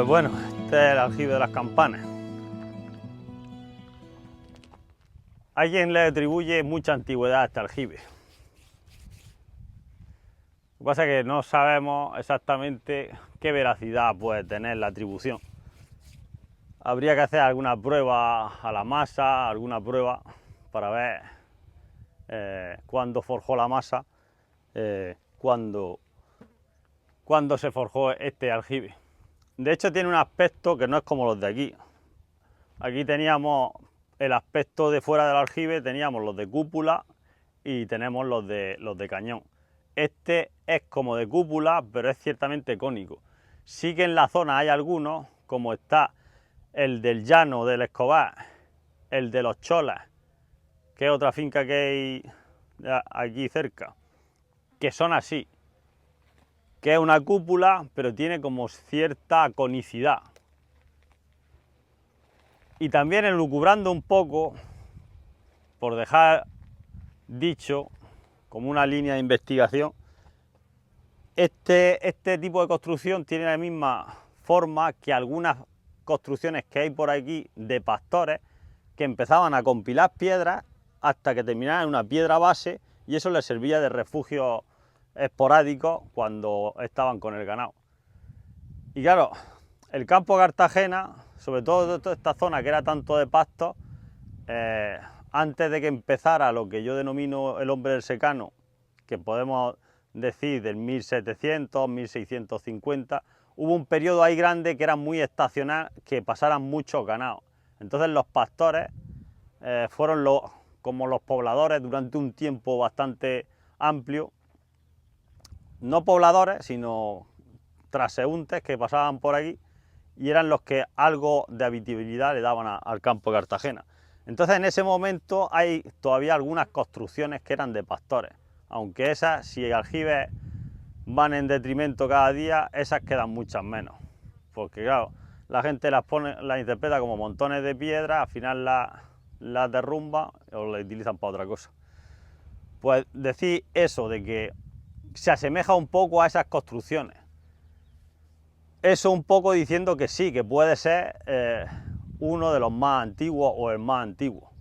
Pues bueno, este es el aljibe de las campanas. Hay quien le atribuye mucha antigüedad a este aljibe. Lo que pasa es que no sabemos exactamente qué veracidad puede tener la atribución. Habría que hacer alguna prueba a la masa, alguna prueba para ver cuándo forjó la masa, cuándo se forjó este aljibe. De hecho tiene un aspecto que no es como los de aquí. Aquí teníamos el aspecto de fuera del aljibe, teníamos los de cúpula y tenemos los de cañón. Este es como de cúpula, pero es ciertamente cónico. Sí que en la zona hay algunos, como está el del Llano del Escobar, el de los Cholas, que es otra finca que hay aquí cerca, que son así, que es una cúpula, pero tiene como cierta conicidad. Y también elucubrando un poco, por dejar dicho como una línea de investigación, este tipo de construcción tiene la misma forma que algunas construcciones que hay por aquí de pastores, que empezaban a compilar piedras hasta que terminaban en una piedra base, y eso les servía de refugio esporádico cuando estaban con el ganado. Y claro, el campo de Cartagena, sobre todo toda esta zona que era tanto de pastos, antes de que empezara lo que yo denomino el hombre del secano, que podemos decir del 1700, 1650, hubo un periodo ahí grande que era muy estacional, que pasaran muchos ganados. Entonces los pastores fueron como los pobladores durante un tiempo bastante amplio, no pobladores, sino transeúntes que pasaban por aquí, y eran los que algo de habitabilidad le daban al campo de Cartagena. Entonces en ese momento hay todavía algunas construcciones que eran de pastores, aunque esas, si aljibes van en detrimento cada día, esas quedan muchas menos, porque claro, la gente las interpreta como montones de piedras, al final las derrumba o las utilizan para otra cosa. Pues decir eso de que se asemeja un poco a esas construcciones, eso un poco diciendo que sí, que puede ser uno de los más antiguos o el más antiguo.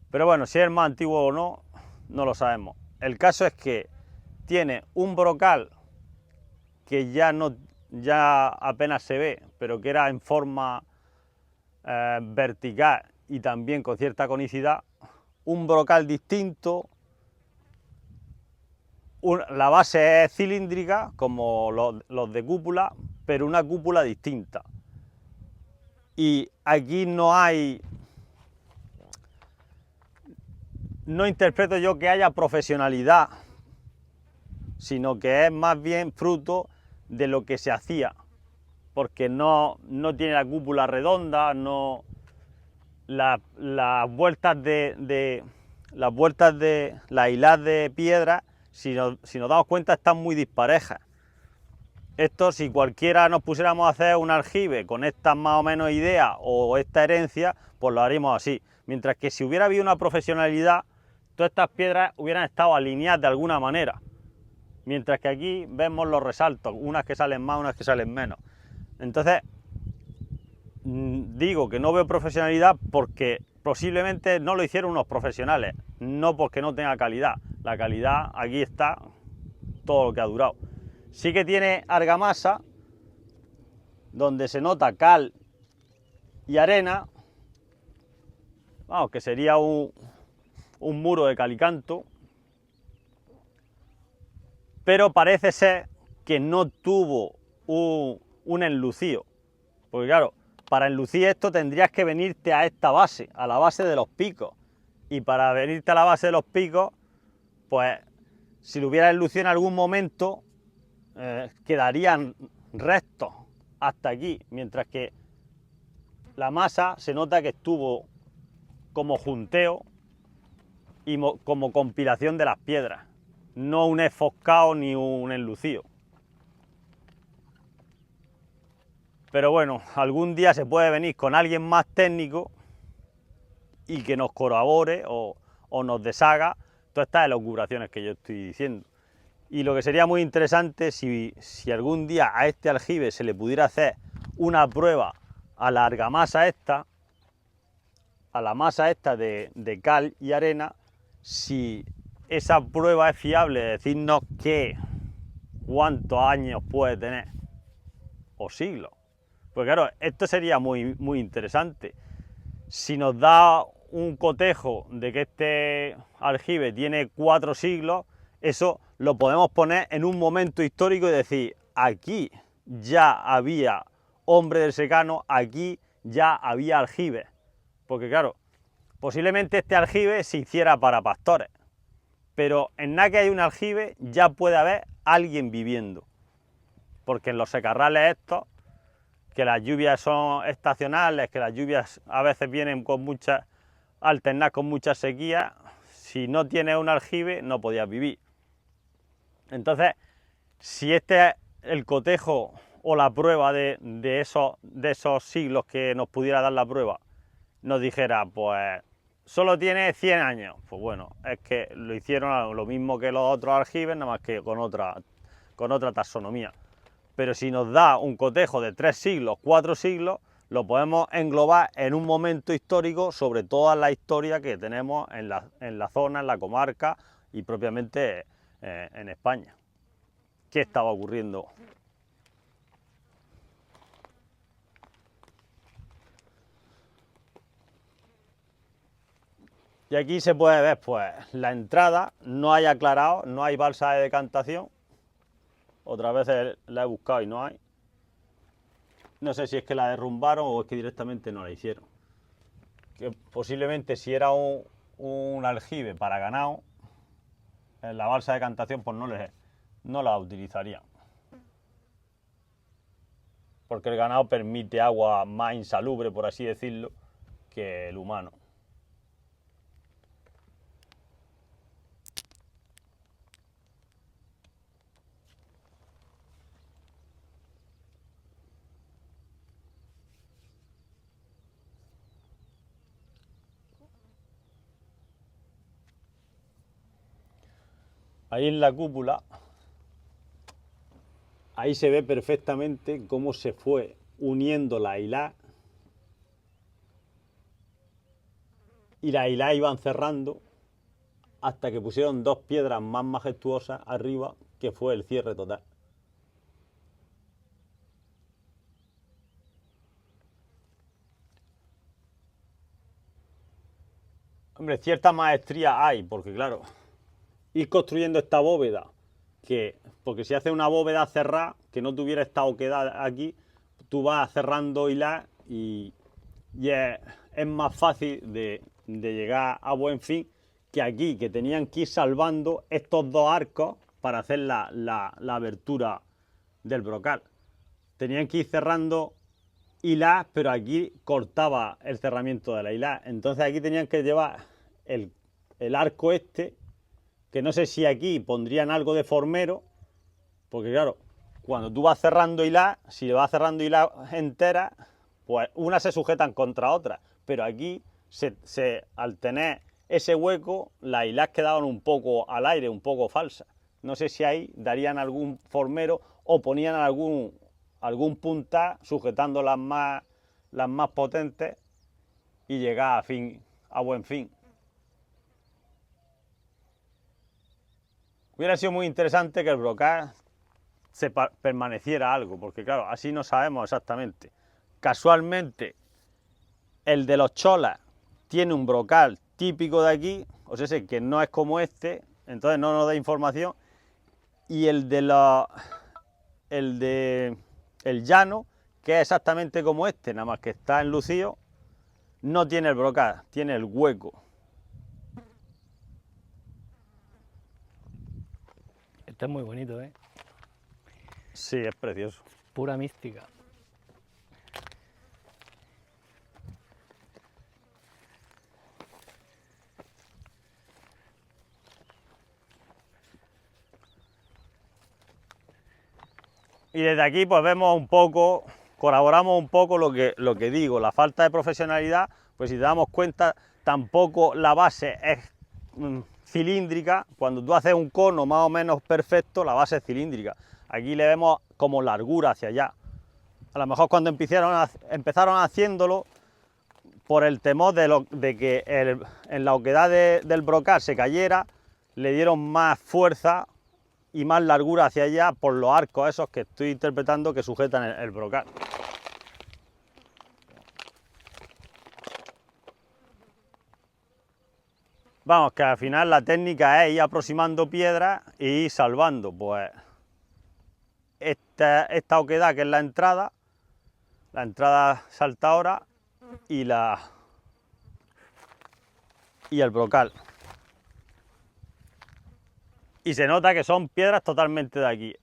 Pero bueno, si es el más antiguo o no, no lo sabemos. El caso es que tiene un brocal que ya apenas se ve, pero que era en forma vertical y también con cierta conicidad, un brocal distinto. La base es cilíndrica, como los de cúpula, pero una cúpula distinta. Y aquí no interpreto yo que haya profesionalidad, sino que es más bien fruto de lo que se hacía, porque no tiene la cúpula redonda, las vueltas de las hilas de piedra, si nos damos cuenta, están muy disparejas. Esto, si cualquiera nos pusiéramos a hacer un aljibe con estas más o menos ideas o esta herencia, pues lo haríamos así. Mientras que si hubiera habido una profesionalidad, todas estas piedras hubieran estado alineadas de alguna manera. Mientras que aquí vemos los resaltos, unas que salen más, unas que salen menos. Entonces, digo que no veo profesionalidad porque posiblemente no lo hicieron unos profesionales, no porque no tenga calidad. La calidad aquí está, todo lo que ha durado. Sí que tiene argamasa, donde se nota cal y arena, vamos, que sería un muro de calicanto, pero parece ser que no tuvo un enlucido, porque claro, para enlucir esto tendrías que venirte a esta base, a la base de los picos, y para venirte a la base de los picos, pues si lo hubieras enlucido en algún momento, quedarían restos hasta aquí, mientras que la masa se nota que estuvo como junteo y como compilación de las piedras, no un enfoscado ni un enlucido. Pero bueno, algún día se puede venir con alguien más técnico y que nos corrobore o nos deshaga todas estas elucubraciones que yo estoy diciendo. Y lo que sería muy interesante, si algún día a este aljibe se le pudiera hacer una prueba a la argamasa esta, a la masa esta de cal y arena, si esa prueba es fiable, decirnos cuántos años puede tener, o siglos. Pues claro, esto sería muy, muy interesante. Si nos da un cotejo de que este aljibe tiene 4 siglos, eso lo podemos poner en un momento histórico y decir, aquí ya había hombre del secano, aquí ya había aljibes. Porque claro, posiblemente este aljibe se hiciera para pastores, pero en nada que hay un aljibe ya puede haber alguien viviendo. Porque en los secarrales estos, que las lluvias son estacionales, que las lluvias a veces vienen con muchas, alternadas con mucha sequía, si no tienes un aljibe no podías vivir. Entonces, si este es el cotejo o la prueba de esos siglos que nos pudiera dar la prueba, nos dijera, pues solo tiene 100 años, pues bueno, es que lo hicieron lo mismo que los otros aljibes, nada más que con otra taxonomía. Pero si nos da un cotejo de 3 siglos, 4 siglos, lo podemos englobar en un momento histórico sobre toda la historia que tenemos en la zona, en la comarca y propiamente en España. ¿Qué estaba ocurriendo? Y aquí se puede ver pues la entrada, no hay aclarado, no hay balsa de decantación. Otras veces la he buscado y no hay. No sé si es que la derrumbaron o es que directamente no la hicieron. Que posiblemente si era un aljibe para ganado, en la balsa de decantación pues no la utilizarían. Porque el ganado permite agua más insalubre, por así decirlo, que el humano. Ahí en la cúpula, ahí se ve perfectamente cómo se fue uniendo la hilá y las hilás iban cerrando hasta que pusieron 2 piedras más majestuosas arriba, que fue el cierre total. Hombre, cierta maestría hay, porque claro, ir construyendo esta bóveda, porque si haces una bóveda cerrada, que no tuviera esta oquedad aquí, tú vas cerrando hilas y es más fácil de llegar a buen fin que aquí, que tenían que ir salvando estos 2 arcos para hacer la abertura del brocal. Tenían que ir cerrando hilas, pero aquí cortaba el cerramiento de la hilá. Entonces aquí tenían que llevar el arco este, que no sé si aquí pondrían algo de formero, porque claro, cuando tú vas cerrando hilas, si le vas cerrando hilas enteras, pues unas se sujetan contra otras, pero aquí al tener ese hueco, las hilas quedaban un poco al aire, un poco falsas. No sé si ahí darían algún formero o ponían algún punta sujetando las más potentes y llegar a buen fin. Hubiera sido muy interesante que el brocal permaneciera algo, porque claro, así no sabemos exactamente. Casualmente, el de los cholas tiene un brocal típico de aquí, o sea, que no es como este, entonces no nos da información, y el llano, que es exactamente como este, nada más que está enlucido, no tiene el brocal, tiene el hueco. Este es muy bonito, ¿eh? Sí, es precioso. Pura mística. Y desde aquí pues vemos un poco, colaboramos un poco lo que digo, la falta de profesionalidad, pues si te damos cuenta, tampoco la base es cilíndrica. Cuando tú haces un cono más o menos perfecto, la base es cilíndrica. Aquí le vemos como largura hacia allá. A lo mejor cuando empezaron haciéndolo, por el temor de que en la oquedad del brocal se cayera, le dieron más fuerza y más largura hacia allá por los arcos esos que estoy interpretando que sujetan el brocal. Vamos, que al final la técnica es ir aproximando piedras y ir salvando, pues, esta oquedad que es la entrada saltadora y el brocal. Y se nota que son piedras totalmente de aquí.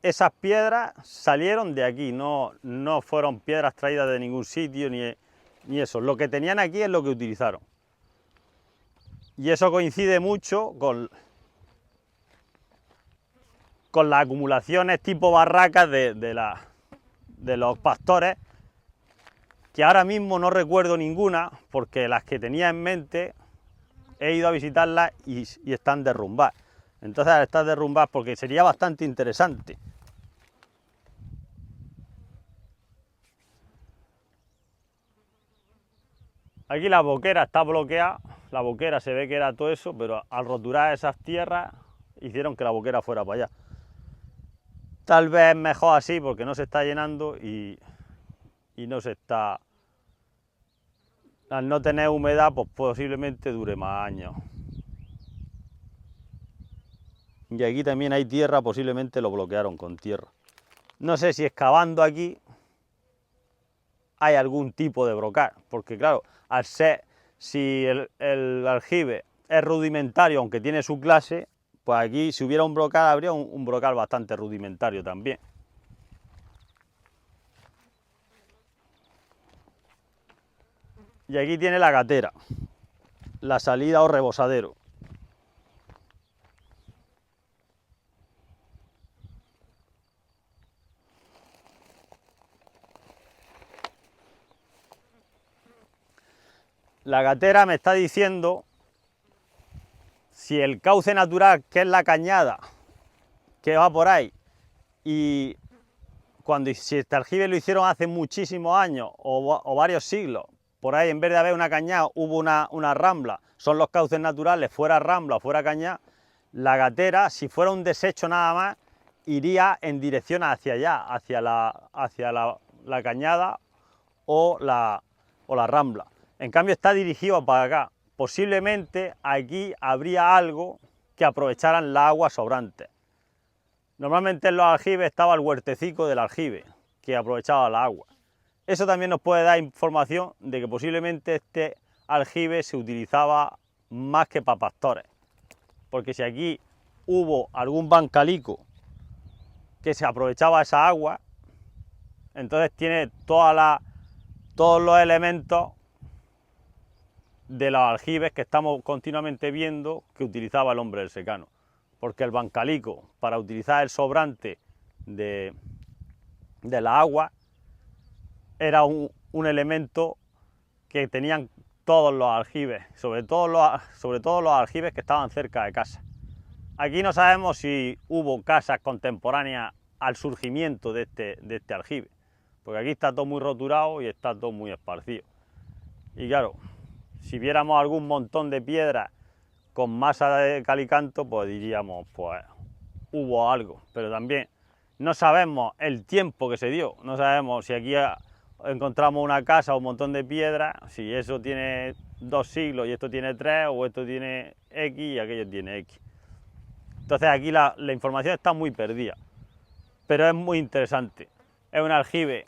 Esas piedras salieron de aquí, no fueron piedras traídas de ningún sitio ni eso. Lo que tenían aquí es lo que utilizaron. Y eso coincide mucho con las acumulaciones tipo barracas de los pastores, que ahora mismo no recuerdo ninguna, porque las que tenía en mente he ido a visitarlas y están derrumbadas. Entonces al estar derrumbadas, porque sería bastante interesante. Aquí la boquera está bloqueada, la boquera se ve que era todo eso, pero al roturar esas tierras hicieron que la boquera fuera para allá. Tal vez es mejor así porque no se está llenando y no se está... Al no tener humedad, pues posiblemente dure más años. Y aquí también hay tierra, posiblemente lo bloquearon con tierra. No sé si excavando aquí hay algún tipo de brocal, porque claro, al ser, si el aljibe es rudimentario, aunque tiene su clase, pues aquí si hubiera un brocal, habría un brocal bastante rudimentario también. Y aquí tiene la gatera, la salida o rebosadero. La gatera me está diciendo si el cauce natural, que es la cañada, que va por ahí, y si este aljibe lo hicieron hace muchísimos años o varios siglos, por ahí en vez de haber una cañada hubo una rambla, son los cauces naturales, fuera rambla o fuera cañada, la gatera, si fuera un desecho nada más, iría en dirección hacia allá, hacia la cañada o la rambla. En cambio está dirigido para acá. Posiblemente aquí habría algo que aprovecharan la agua sobrante. Normalmente en los aljibes estaba el huertecico del aljibe, que aprovechaba la agua. Eso también nos puede dar información de que posiblemente este aljibe se utilizaba más que para pastores. Porque si aquí hubo algún bancalico que se aprovechaba esa agua, entonces tiene todos los elementos de los aljibes que estamos continuamente viendo que utilizaba el hombre del secano. Porque el bancalico, para utilizar el sobrante de la agua, era un elemento que tenían todos los aljibes, sobre todo los aljibes que estaban cerca de casa. Aquí no sabemos si hubo casas contemporáneas al surgimiento de este aljibe, porque aquí está todo muy roturado y está todo muy esparcido. Y claro, si viéramos algún montón de piedras con masa de cal y canto, pues diríamos, pues hubo algo, pero también no sabemos el tiempo que se dio, no sabemos si aquí encontramos una casa o un montón de piedras, si eso tiene 2 siglos y esto tiene 3, o esto tiene X y aquello tiene X. Entonces aquí la información está muy perdida, pero es muy interesante. Es un aljibe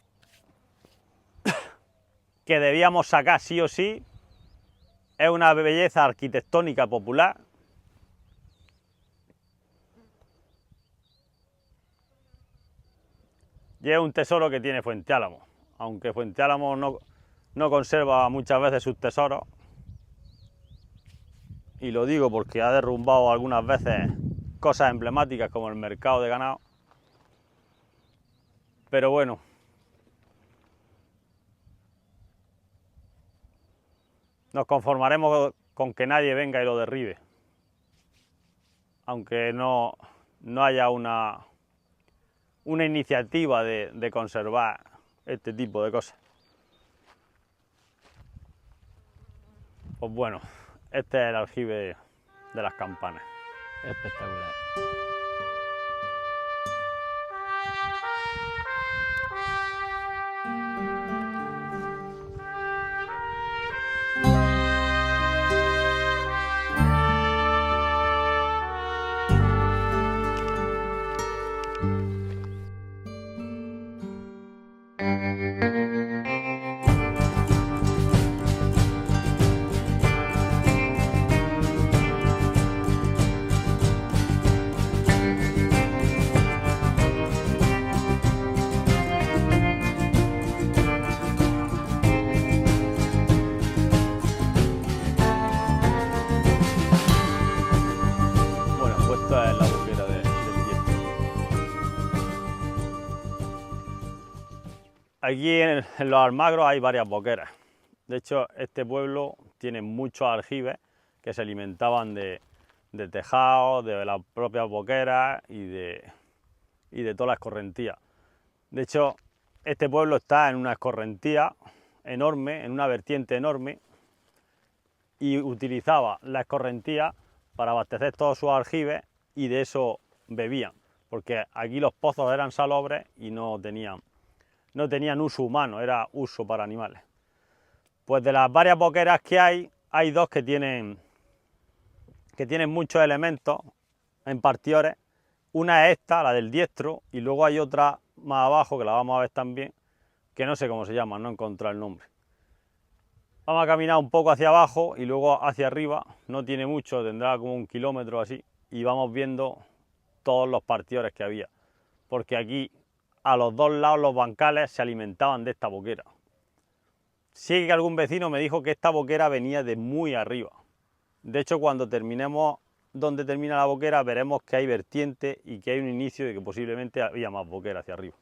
que debíamos sacar sí o sí, es una belleza arquitectónica popular. Y es un tesoro que tiene Fuente Álamo, aunque Fuente Álamo no conserva muchas veces sus tesoros. Y lo digo porque ha derrumbado algunas veces cosas emblemáticas como el mercado de ganado. Pero bueno, nos conformaremos con que nadie venga y lo derribe, aunque no haya una iniciativa de conservar este tipo de cosas. Pues bueno, este es el aljibe de las Campanas. Espectacular. Bueno, pues esta es la boquera del Diestro. Aquí en los Almagros hay varias boqueras. De hecho, este pueblo tiene muchos aljibes que se alimentaban de tejados, de las propias boqueras y de todas las escorrentías. De hecho, este pueblo está en una escorrentía enorme, en una vertiente enorme, y utilizaba la escorrentía para abastecer todos sus aljibes y de eso bebían, porque aquí los pozos eran salobres y no tenían uso humano, era uso para animales. Pues de las varias boqueras que hay dos que tienen muchos elementos en partiores. Una es esta, la del Diestro, y luego hay otra más abajo, que la vamos a ver también, que no sé cómo se llama, no he encontrado el nombre. Vamos a caminar un poco hacia abajo y luego hacia arriba, no tiene mucho, tendrá como 1 kilómetro así, y vamos viendo todos los partiores que había, porque aquí a los dos lados los bancales se alimentaban de esta boquera. Sí que algún vecino me dijo que esta boquera venía de muy arriba. De hecho, cuando terminemos donde termina la boquera, veremos que hay vertiente y que hay un inicio de que posiblemente había más boquera hacia arriba.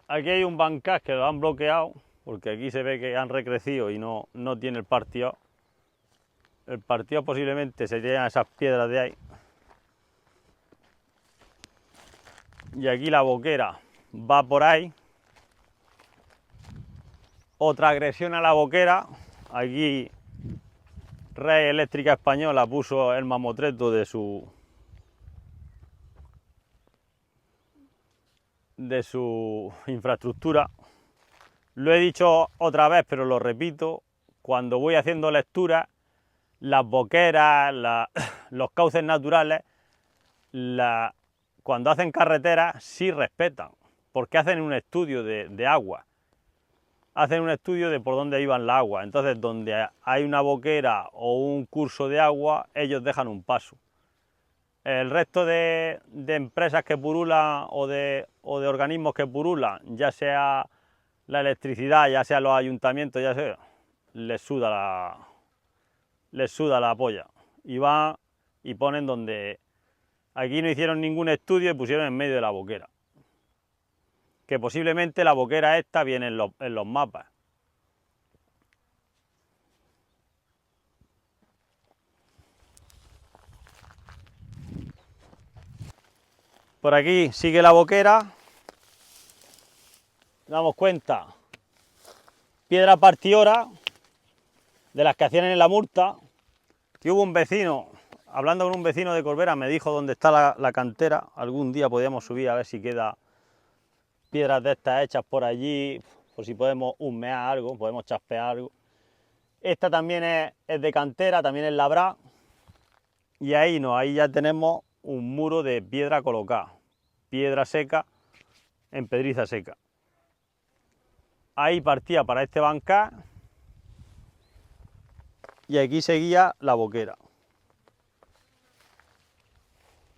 Aquí hay un bancal que lo han bloqueado, porque aquí se ve que han recrecido y no tiene el partido. El partido posiblemente serían esas piedras de ahí. Y aquí la boquera va por ahí. Otra agresión a la boquera. Aquí Red Eléctrica Española puso el mamotreto de su infraestructura. Lo he dicho otra vez, pero lo repito, cuando voy haciendo lecturas, las boqueras, los cauces naturales, cuando hacen carreteras sí respetan, porque hacen un estudio de agua, hacen un estudio de por dónde iban las aguas. Entonces, donde hay una boquera o un curso de agua, ellos dejan un paso. El resto de empresas que purulan o de organismos que purulan, ya sea la electricidad, ya sea los ayuntamientos, ya sea, les suda la polla. Y van y ponen donde... Aquí no hicieron ningún estudio y pusieron en medio de la boquera. Que posiblemente la boquera esta viene en los mapas. Por aquí sigue la boquera. Damos cuenta, piedra partidora, de las que hacían en la Murta, que hubo un vecino, hablando con un vecino de Corbera, me dijo dónde está la cantera. Algún día podríamos subir a ver si queda piedras de estas hechas por allí, por si podemos humear algo, podemos chaspear algo. Esta también es de cantera, también es labrada, y ahí ya tenemos un muro de piedra colocada, piedra seca en pedriza seca. Ahí partía para este bancal y aquí seguía la boquera,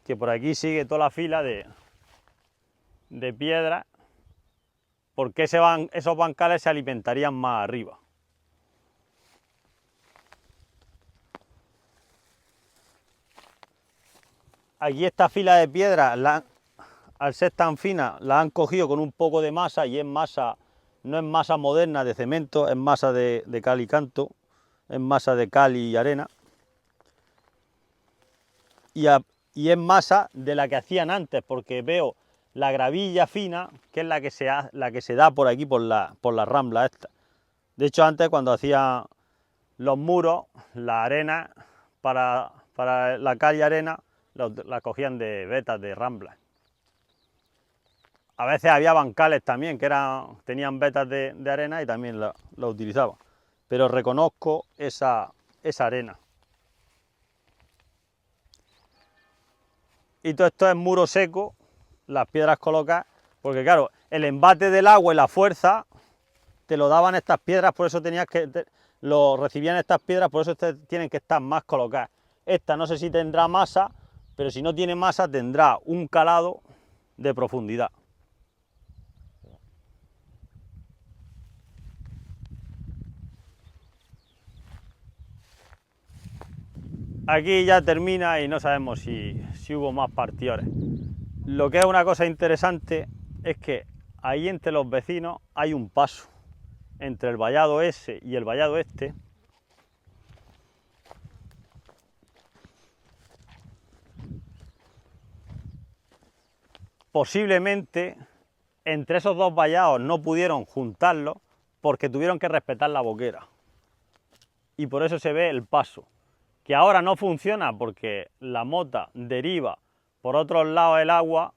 que por aquí sigue toda la fila de piedras, porque esos bancales se alimentarían más arriba. aquí esta fila de piedras, al ser tan fina, la han cogido con un poco de masa y es masa, no es masa moderna de cemento, es masa de cal y canto, es masa de cal y arena. Y es masa de la que hacían antes, porque veo la gravilla fina, que es la que se da por aquí, por la rambla esta. De hecho, antes cuando hacían los muros, la arena, para la cal y arena, la cogían de vetas de rambla. A veces había bancales también, que tenían vetas de arena y también la utilizaban. Pero reconozco esa arena. Y todo esto es muro seco, las piedras colocadas, porque claro, el embate del agua y la fuerza te lo daban estas piedras, por eso lo recibían estas piedras, por eso tienen que estar más colocadas. Esta no sé si tendrá masa, pero si no tiene masa tendrá un calado de profundidad. Aquí ya termina y no sabemos si hubo más partidores. Lo que es una cosa interesante es que ahí entre los vecinos hay un paso entre el vallado ese y el vallado este. Posiblemente entre esos dos vallados no pudieron juntarlos porque tuvieron que respetar la boquera. Y por eso se ve el paso, que ahora no funciona porque la mota deriva por otros lados del agua,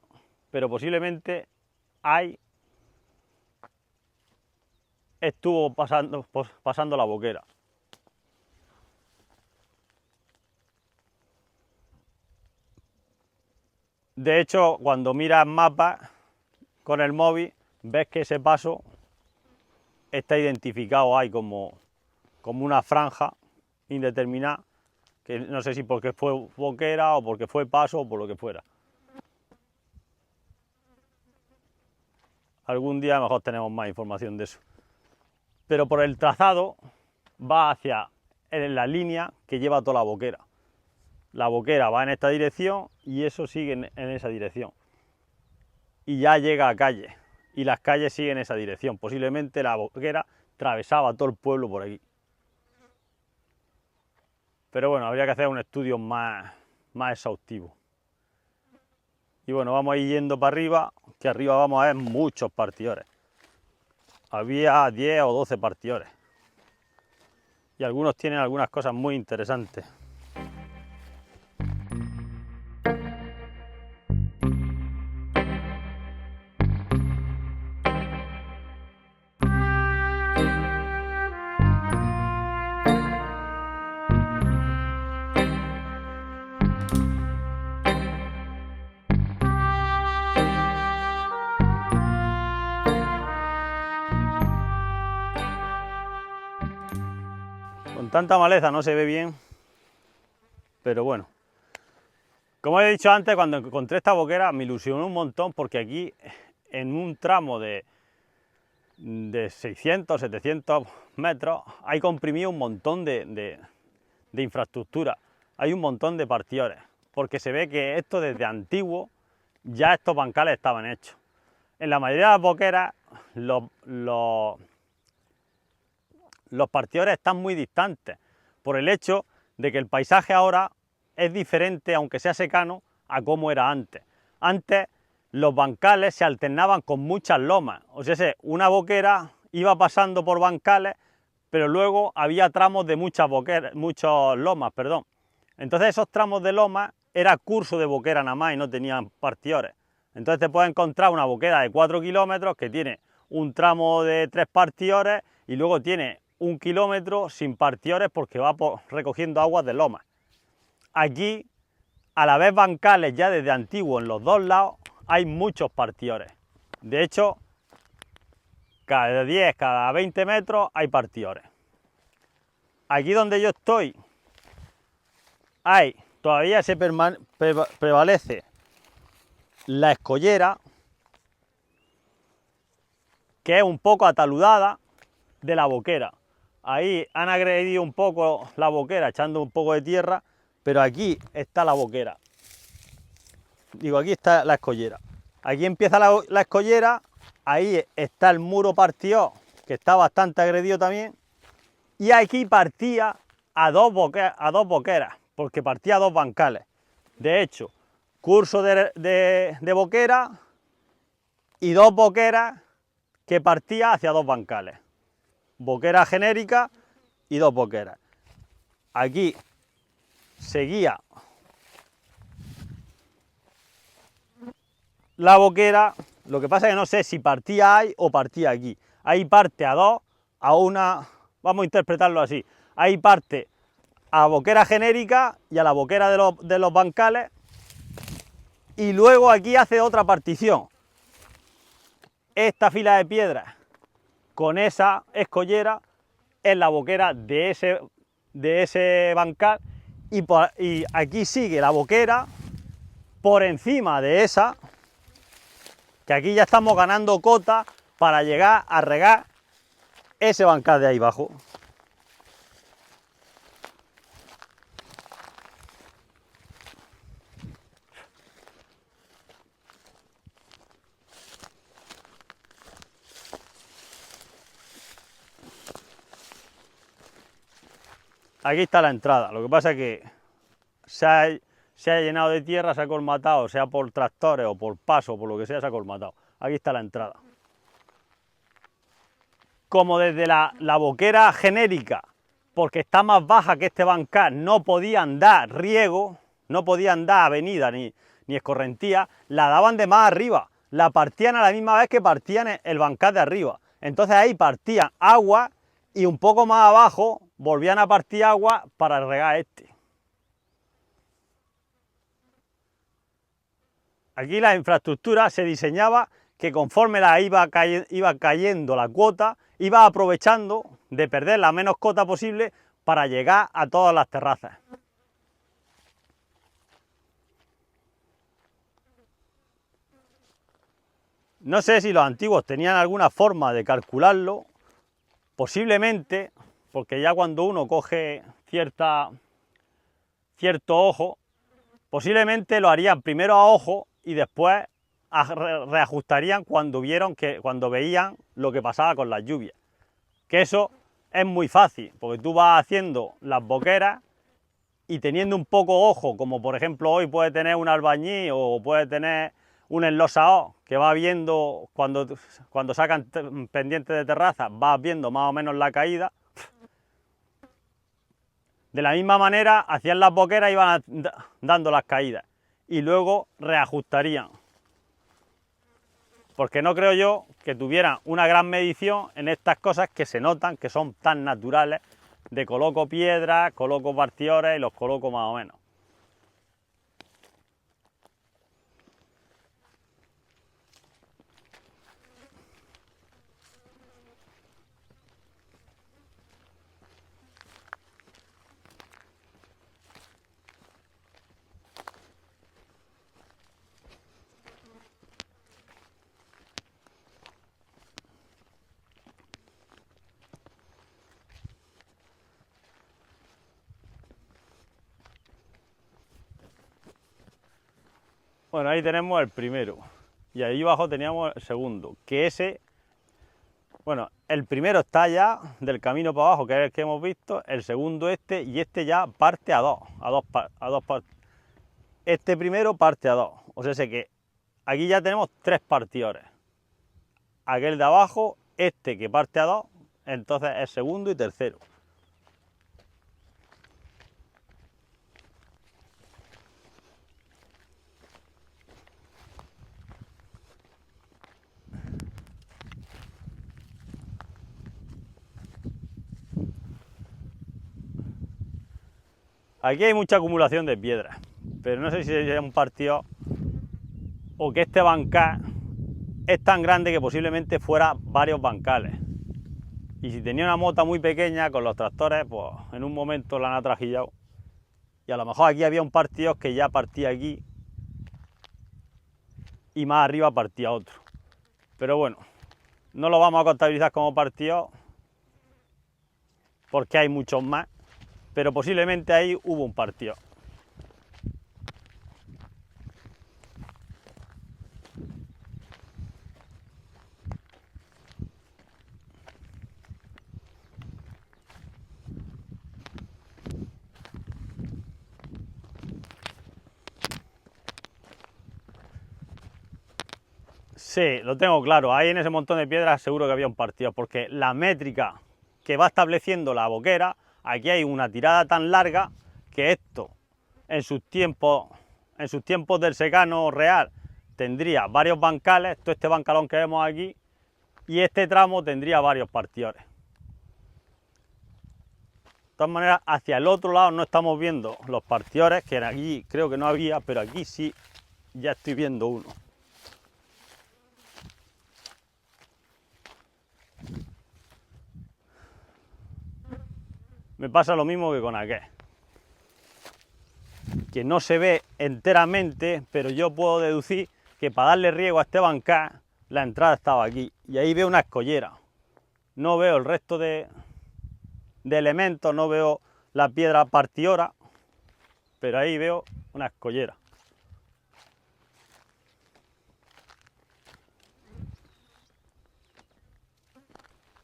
pero posiblemente estuvo pasando la boquera. De hecho, cuando miras mapas con el móvil, ves que ese paso está identificado ahí como una franja indeterminada, que no sé si porque fue boquera o porque fue paso o por lo que fuera. Algún día mejor tenemos más información de eso. Pero por el trazado va hacia la línea que lleva toda la boquera. La boquera va en esta dirección y eso sigue en esa dirección. Y ya llega a calle. Y las calles siguen en esa dirección. Posiblemente la boquera atravesaba todo el pueblo por aquí. Pero bueno, habría que hacer un estudio más exhaustivo. Y bueno, vamos a ir yendo para arriba, que arriba vamos a ver muchos partidores. Había 10 o 12 partidores. Y algunos tienen algunas cosas muy interesantes. Con tanta maleza no se ve bien, pero bueno. Como he dicho antes, cuando encontré esta boquera me ilusionó un montón porque aquí en un tramo de 600, 700 metros hay comprimido un montón de infraestructura, hay un montón de partidores, porque se ve que esto desde antiguo ya estos bancales estaban hechos. En la mayoría de las boqueras los partidores están muy distantes por el hecho de que el paisaje ahora es diferente, aunque sea secano, a como era antes. Antes los bancales se alternaban con muchas lomas, o sea, una boquera iba pasando por bancales, pero luego había tramos de muchas lomas, perdón. Entonces esos tramos de lomas era curso de boquera nada más y no tenían partidores. Entonces te puedes encontrar una boquera de 4 kilómetros que tiene un tramo de 3 partidores y luego tiene 1 kilómetro sin partidores porque va recogiendo aguas de lomas. Aquí, a la vez bancales ya desde antiguo en los dos lados, hay muchos partidores. De hecho, cada 10, cada 20 metros hay partidores. Aquí donde yo estoy, todavía prevalece la escollera, que es un poco ataludada de la boquera. Ahí han agredido un poco la boquera echando un poco de tierra, pero aquí está la boquera. digo, aquí está la escollera. Aquí empieza la escollera, ahí está el muro partido, que está bastante agredido también, y aquí partía a dos boqueras, porque partía a dos bancales. De hecho, curso de boquera y dos boqueras que partía hacia dos bancales. Boquera genérica y dos boqueras. Aquí seguía la boquera, lo que pasa es que no sé si partía ahí o partía aquí. Ahí parte a dos, a una, vamos a interpretarlo así, ahí parte a boquera genérica y a la boquera de los bancales, y luego aquí hace otra partición. Esta fila de piedras con esa escollera es la boquera de ese bancal, y aquí sigue la boquera por encima de esa, que aquí ya estamos ganando cota para llegar a regar ese bancal de ahí abajo. Aquí está la entrada, lo que pasa es que se ha llenado de tierra, se ha colmatado, sea por tractores o por paso o por lo que sea, se ha colmatado. Aquí está la entrada. Como desde la boquera genérica, porque está más baja que este bancal, no podían dar riego, no podían dar avenida ni escorrentía, la daban de más arriba, la partían a la misma vez que partían el bancal de arriba. Entonces ahí partían agua y un poco más abajo volvían a partir agua para regar este. Aquí la infraestructura se diseñaba que conforme iba cayendo la cuota, iba aprovechando de perder la menos cota posible para llegar a todas las terrazas. No sé si los antiguos tenían alguna forma de calcularlo, posiblemente, porque ya cuando uno coge cierto ojo, posiblemente lo harían primero a ojo y después reajustarían cuando veían lo que pasaba con las lluvias. Que eso es muy fácil, porque tú vas haciendo las boqueras y teniendo un poco ojo, como por ejemplo hoy puede tener un albañil o puede tener un enlosado que va viendo cuando sacan pendientes de terraza, vas viendo más o menos la caída. De la misma manera hacían las boqueras y iban dando las caídas y luego reajustarían, porque no creo yo que tuvieran una gran medición en estas cosas que se notan que son tan naturales, de coloco piedras, coloco partidores y los coloco más o menos. Bueno, ahí tenemos el primero y ahí abajo teníamos el segundo, que ese, bueno, el primero está ya del camino para abajo, que es el que hemos visto, el segundo este, y este ya parte a dos partes. Este primero parte a dos, o sea, sé que aquí ya tenemos tres partidores. Aquel de abajo, este que parte a dos, entonces es segundo y tercero. Aquí hay mucha acumulación de piedras, pero no sé si es un partido o que este bancal es tan grande que posiblemente fuera varios bancales. Y si tenía una mota muy pequeña con los tractores, pues en un momento la han atrajillado. Y a lo mejor aquí había un partido que ya partía aquí y más arriba partía otro. Pero bueno, no lo vamos a contabilizar como partido porque hay muchos más, pero posiblemente ahí hubo un partido. Sí, lo tengo claro. Ahí en ese montón de piedras seguro que había un partido, porque la métrica que va estableciendo la boquera, aquí hay una tirada tan larga que esto en sus tiempos del secano real tendría varios bancales, todo este bancalón que vemos aquí, y este tramo tendría varios partiores. De todas maneras, hacia el otro lado no estamos viendo los partiores, que aquí creo que no había, pero aquí sí, ya estoy viendo uno. Me pasa lo mismo que con aquel, que no se ve enteramente, pero yo puedo deducir que para darle riego a este bancal, la entrada estaba aquí, y ahí veo una escollera. No veo el resto de elementos, no veo la piedra partidora, pero ahí veo una escollera.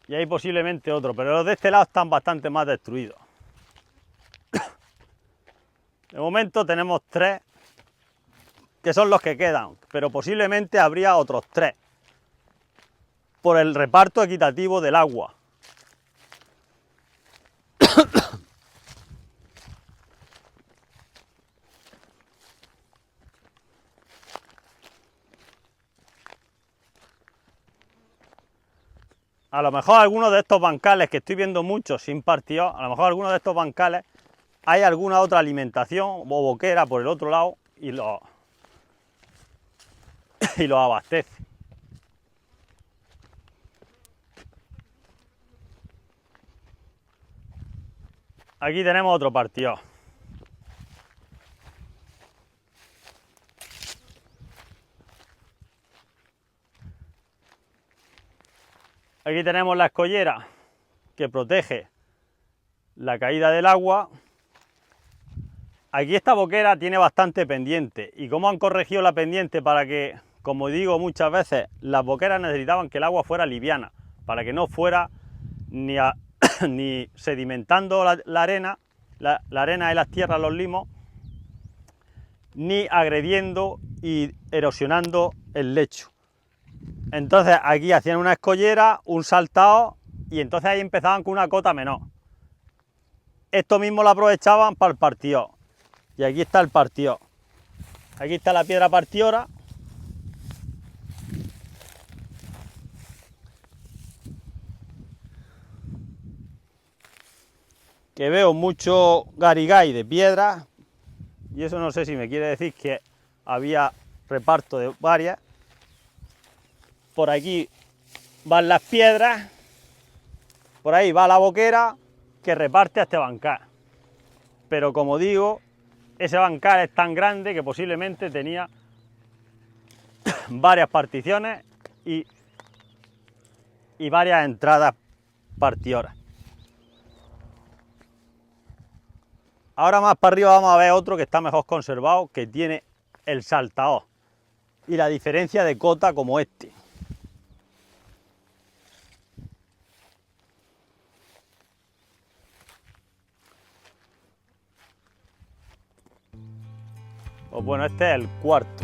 Y ahí posiblemente otro, pero los de este lado están bastante más destruidos. De momento tenemos 3, que son los que quedan, pero posiblemente habría otros 3, por el reparto equitativo del agua. A lo mejor algunos de estos bancales, que estoy viendo muchos sin partido, a lo mejor algunos de estos bancales hay alguna otra alimentación o boquera por el otro lado y los abastece. Aquí tenemos otro partido. Aquí tenemos la escollera que protege la caída del agua. Aquí esta boquera tiene bastante pendiente. ¿Y cómo han corregido la pendiente? Para que, como digo muchas veces, las boqueras necesitaban que el agua fuera liviana, para que no fuera ni, ni sedimentando la arena y las tierras, los limos, ni agrediendo y erosionando el lecho. Entonces aquí hacían una escollera, un saltado, y entonces ahí empezaban con una cota menor. Esto mismo lo aprovechaban para el partido. Y aquí está el partido. Aquí está la piedra partidora. Que veo mucho garigay de piedra. Y eso no sé si me quiere decir que había reparto de varias. Por aquí van las piedras, por ahí va la boquera que reparte a este bancal. Pero como digo, ese bancal es tan grande que posiblemente tenía varias particiones y varias entradas partidoras. Ahora más para arriba vamos a ver otro que está mejor conservado, que tiene el saltaón y la diferencia de cota como este. Pues bueno, este es el cuarto.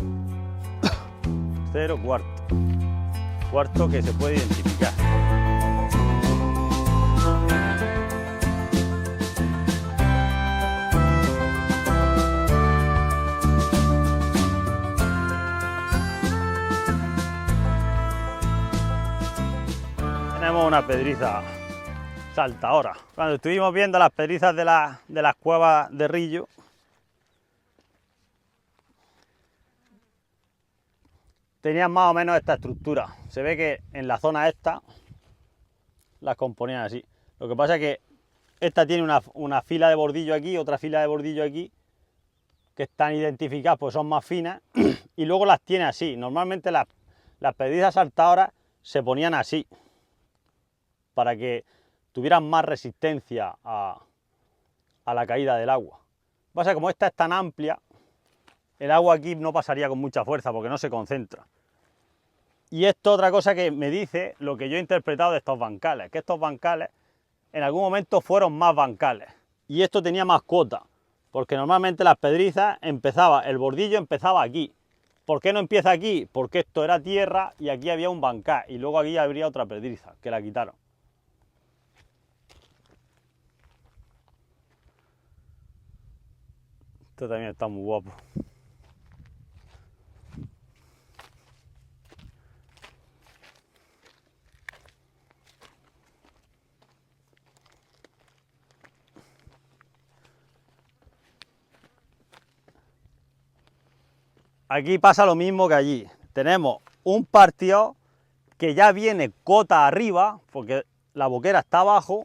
Cuarto que se puede identificar. Tenemos una pedriza saltadora. Cuando estuvimos viendo las pedrizas de las cuevas de Rillo, tenían más o menos esta estructura. Se ve que en la zona esta las componían así. Lo que pasa es que esta tiene una fila de bordillo aquí, otra fila de bordillo aquí, que están identificadas pues son más finas, y luego las tiene así. Normalmente las pedrizas saltadoras se ponían así, para que tuvieran más resistencia a la caída del agua. Lo que pasa es que como esta es tan amplia, el agua aquí no pasaría con mucha fuerza porque no se concentra. Y esto otra cosa que me dice lo que yo he interpretado de estos bancales, que estos bancales en algún momento fueron más bancales. Y esto tenía más cuota, porque normalmente las pedrizas el bordillo empezaba aquí, ¿Por qué no empieza aquí? Porque esto era tierra y aquí había un bancal y luego aquí habría otra pedriza que la quitaron. Esto también está muy guapo. Aquí pasa lo mismo que allí. Tenemos un partido que ya viene cota arriba, porque la boquera está abajo,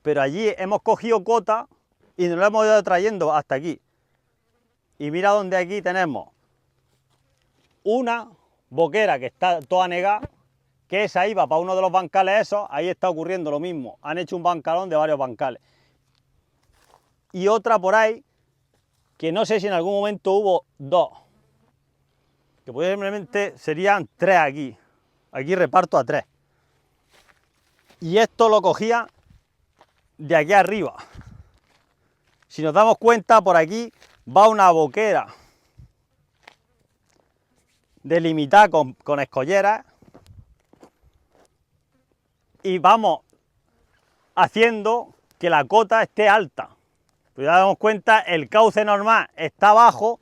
pero allí hemos cogido cota y nos lo hemos ido trayendo hasta aquí. Y mira donde aquí tenemos una boquera que está toda negada, que esa iba para uno de los bancales esos, ahí está ocurriendo lo mismo. Han hecho un bancalón de varios bancales. Y otra por ahí, que no sé si en algún momento hubo dos, que posiblemente serían tres aquí. Aquí reparto a tres. Y esto lo cogía de aquí arriba. Si nos damos cuenta, por aquí va una boquera delimitada con escolleras y vamos haciendo que la cota esté alta. Pues ya damos cuenta, el cauce normal está bajo,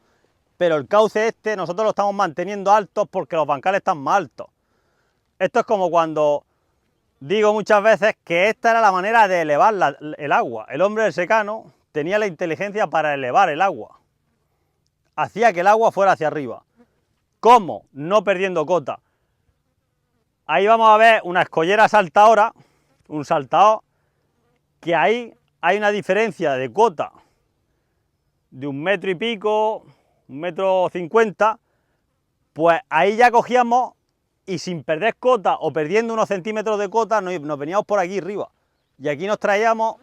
pero el cauce este nosotros lo estamos manteniendo alto porque los bancales están más altos. Esto es como cuando digo muchas veces que esta era la manera de elevar el agua. El hombre del secano tenía la inteligencia para elevar el agua. Hacía que el agua fuera hacia arriba. ¿Cómo? No perdiendo cota. Ahí vamos a ver una escollera saltadora, un saltador, que ahí hay una diferencia de cota de 1 metro y pico, 1,50 m, pues ahí ya cogíamos y sin perder cota o perdiendo unos centímetros de cota nos veníamos por aquí arriba. Y aquí nos traíamos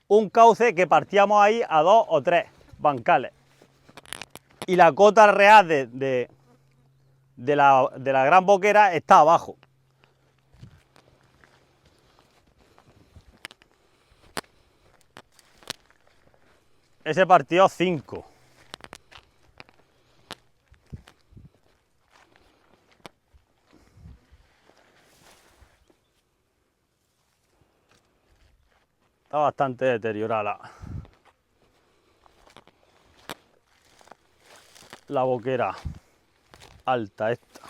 un cauce que partíamos ahí a 2 o 3 bancales. Y la cota real de la gran boquera está abajo. Ese partió 5. Está bastante deteriorada la boquera alta esta.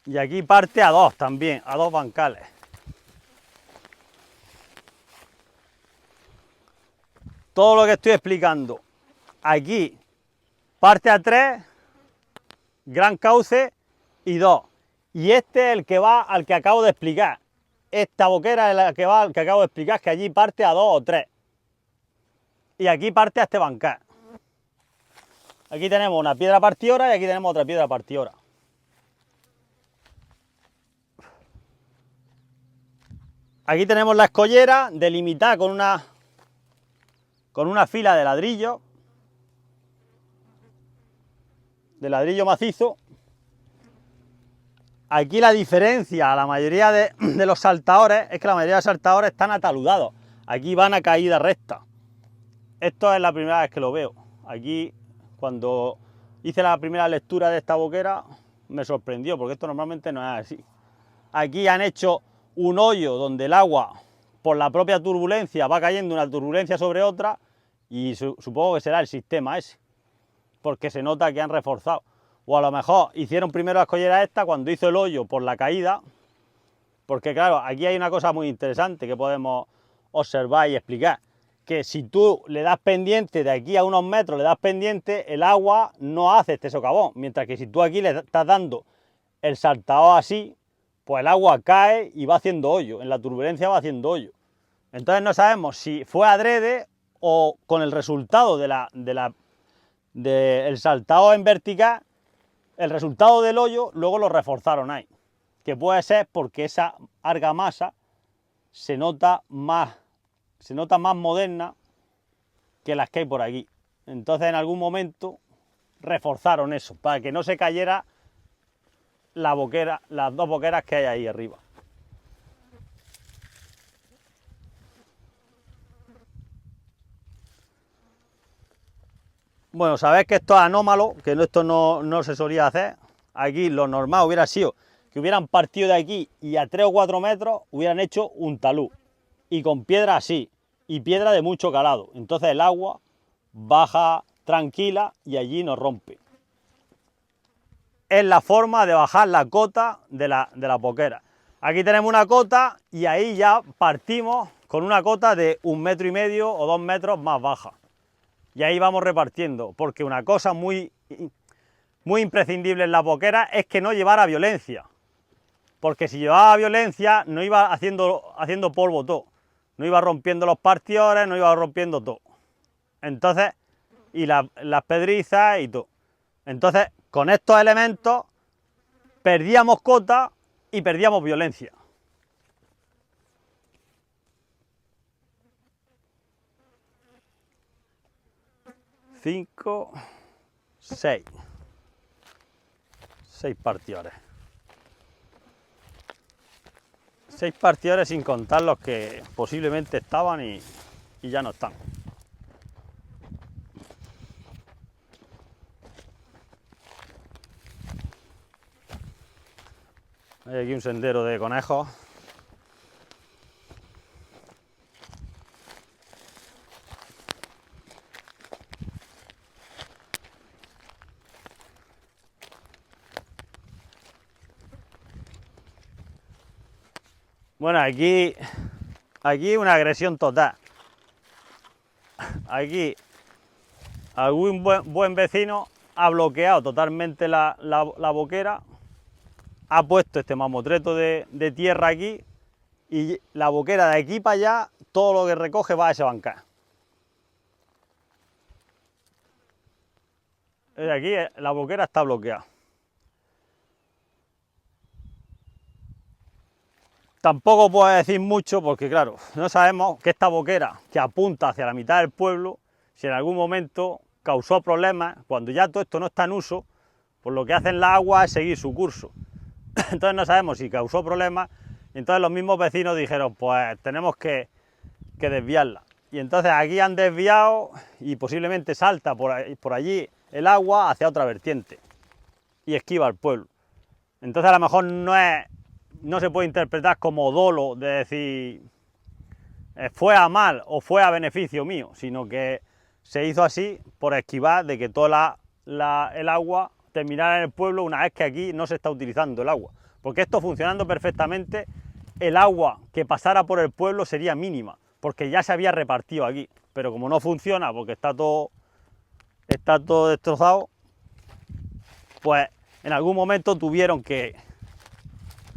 Y aquí parte a 2 también, a 2 bancales. Todo lo que estoy explicando aquí parte a 3, gran cauce y 2. Y este es el que va al que acabo de explicar. Esta boquera es la que va al que acabo de explicar, que allí parte a 2 o 3. Y aquí parte a este bancal. Aquí tenemos una piedra partidora y aquí tenemos otra piedra partidora. Aquí tenemos la escollera delimitada con una fila de ladrillo macizo. Aquí la diferencia a la mayoría de los saltadores es que la mayoría de los saltadores están ataludados. Aquí van a caída recta. Esto es la primera vez que lo veo. Aquí, cuando hice la primera lectura de esta boquera, me sorprendió, porque esto normalmente no es así. Aquí han hecho un hoyo donde el agua, por la propia turbulencia, va cayendo una turbulencia sobre otra, y supongo que será el sistema ese, porque se nota que han reforzado. O a lo mejor hicieron primero la escollera esta cuando hizo el hoyo por la caída, porque claro, aquí hay una cosa muy interesante que podemos observar y explicar, que si tú le das pendiente de aquí a unos metros, le das pendiente, el agua no hace este socavón, mientras que si tú aquí le estás dando el saltador así, pues el agua cae y va haciendo hoyo, en la turbulencia va haciendo hoyo. Entonces no sabemos si fue adrede o con el resultado del saltador en vertical, el resultado del hoyo luego lo reforzaron ahí, que puede ser porque esa argamasa se nota más moderna que las que hay por aquí. Entonces en algún momento reforzaron eso para que no se cayera la boquera, las dos boqueras que hay ahí arriba. Bueno, sabéis que esto es anómalo, que esto no se solía hacer. Aquí lo normal hubiera sido que hubieran partido de aquí y a 3 o 4 metros hubieran hecho un talud. Y con piedra así, y piedra de mucho calado. Entonces el agua baja tranquila y allí no rompe. Es la forma de bajar la cota de la boquera. Aquí tenemos una cota y ahí ya partimos con una cota de 1,5 metros o 2 metros más baja. Y ahí vamos repartiendo, porque una cosa muy imprescindible en las boqueras es que no llevara violencia. Porque si llevaba violencia no iba haciendo polvo todo. No iba rompiendo los partiores, no iba rompiendo todo. Entonces, y las pedrizas y todo. Entonces, con estos elementos perdíamos cota y perdíamos violencia. Cinco, seis partiores. 6 partiores sin contar los que posiblemente estaban y ya no están. Hay aquí un sendero de conejos. Bueno, aquí una agresión total. Aquí algún buen vecino ha bloqueado totalmente la boquera, ha puesto este mamotreto de tierra aquí y la boquera de aquí para allá, todo lo que recoge va a ese bancal. Aquí la boquera está bloqueada. Tampoco puedo decir mucho porque, claro, no sabemos que esta boquera que apunta hacia la mitad del pueblo, si en algún momento causó problemas, cuando ya todo esto no está en uso, pues lo que hacen las aguas es seguir su curso. Entonces no sabemos si causó problemas, y entonces los mismos vecinos dijeron, pues tenemos que desviarla. Y entonces aquí han desviado y posiblemente salta por allí el agua hacia otra vertiente y esquiva al pueblo. Entonces a lo mejor no se puede interpretar como dolo de decir fue a mal o fue a beneficio mío, sino que se hizo así por esquivar de que toda el agua terminara en el pueblo una vez que aquí no se está utilizando el agua. Porque esto funcionando perfectamente, el agua que pasara por el pueblo sería mínima, porque ya se había repartido aquí. Pero como no funciona, porque está todo destrozado, pues en algún momento tuvieron que...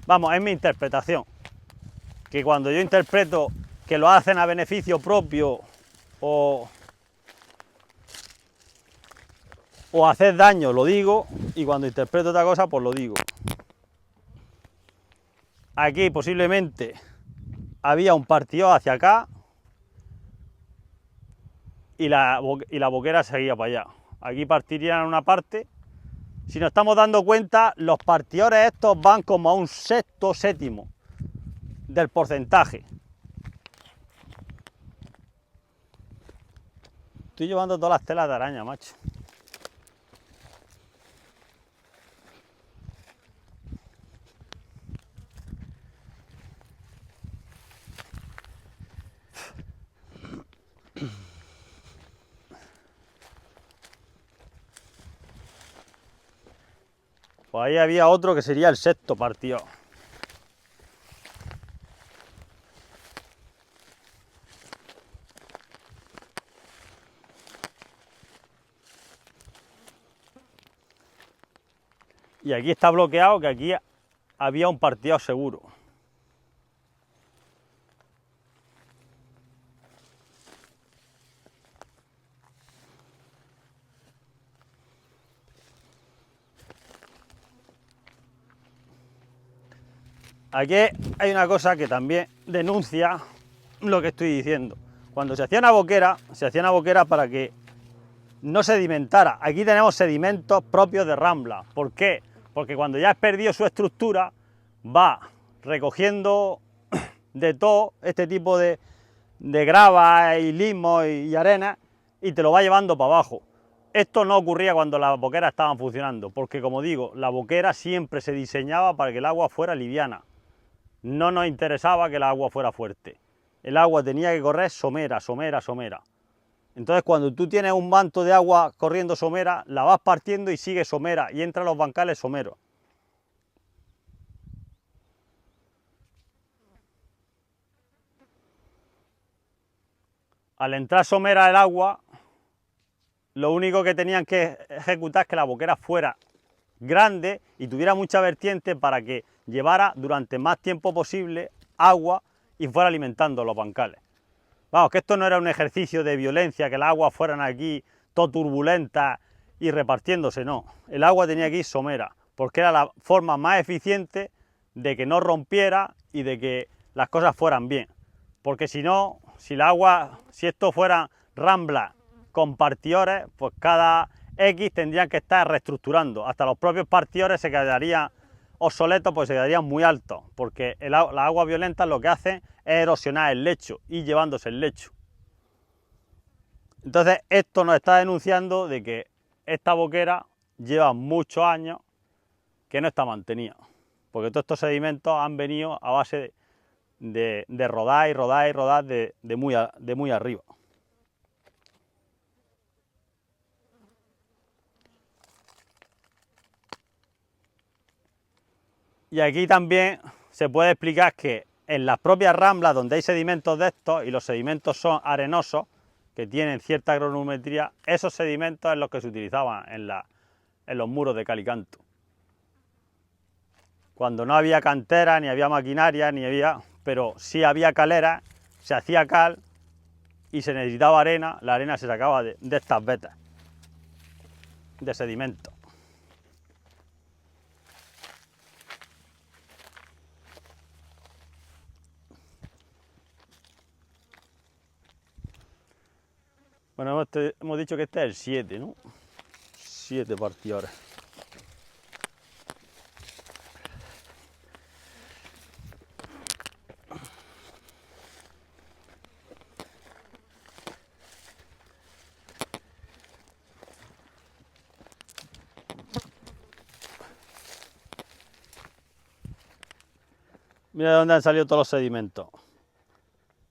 Vamos, es mi interpretación, que cuando yo interpreto que lo hacen a beneficio propio o hacer daño, lo digo, y cuando interpreto otra cosa, pues lo digo. Aquí posiblemente había un partido hacia acá y la boquera seguía para allá. Aquí partirían una parte. Si nos estamos dando cuenta, los partidores estos van como a un sexto, séptimo del porcentaje. Estoy llevando todas las telas de araña, macho. Pues ahí había otro que sería el sexto partido. Y aquí está bloqueado, que aquí había un partido seguro. Aquí hay una cosa que también denuncia lo que estoy diciendo. Cuando se hacía una boquera para que no sedimentara. Aquí tenemos sedimentos propios de Rambla. ¿Por qué? Porque cuando ya has perdido su estructura, va recogiendo de todo este tipo de grava y limo y arena y te lo va llevando para abajo. Esto no ocurría cuando las boqueras estaban funcionando, porque como digo, la boquera siempre se diseñaba para que el agua fuera liviana. No nos interesaba que el agua fuera fuerte. El agua tenía que correr somera, somera, somera. Entonces cuando tú tienes un manto de agua corriendo somera, la vas partiendo y sigue somera y entra a los bancales someros. Al entrar somera el agua, lo único que tenían que ejecutar es que la boquera fuera grande y tuviera mucha vertiente para que llevara durante más tiempo posible agua y fuera alimentando los bancales. Vamos, que esto no era un ejercicio de violencia, que las aguas fueran aquí todo turbulentas y repartiéndose, no. El agua tenía que ir somera, porque era la forma más eficiente de que no rompiera y de que las cosas fueran bien. Porque si no, si esto fuera ramblas con partidores, pues cada X tendrían que estar reestructurando. Hasta los propios partidores se quedarían obsoletos, pues se quedarían muy altos, porque las aguas violentas lo que hacen es erosionar el lecho y llevándose el lecho. Entonces esto nos está denunciando de que esta boquera lleva muchos años que no está mantenida, porque todos estos sedimentos han venido a base de rodar y rodar y rodar de muy arriba. Y aquí también se puede explicar que en las propias ramblas donde hay sedimentos de estos, y los sedimentos son arenosos, que tienen cierta granulometría, esos sedimentos es los que se utilizaban en los muros de cal y canto. Cuando no había cantera, ni había maquinaria, pero sí había calera, se hacía cal y se necesitaba arena, la arena se sacaba de estas vetas de sedimento. Bueno, hemos dicho que este es el 7, ¿no? 7 partidores. Mira de dónde han salido todos los sedimentos.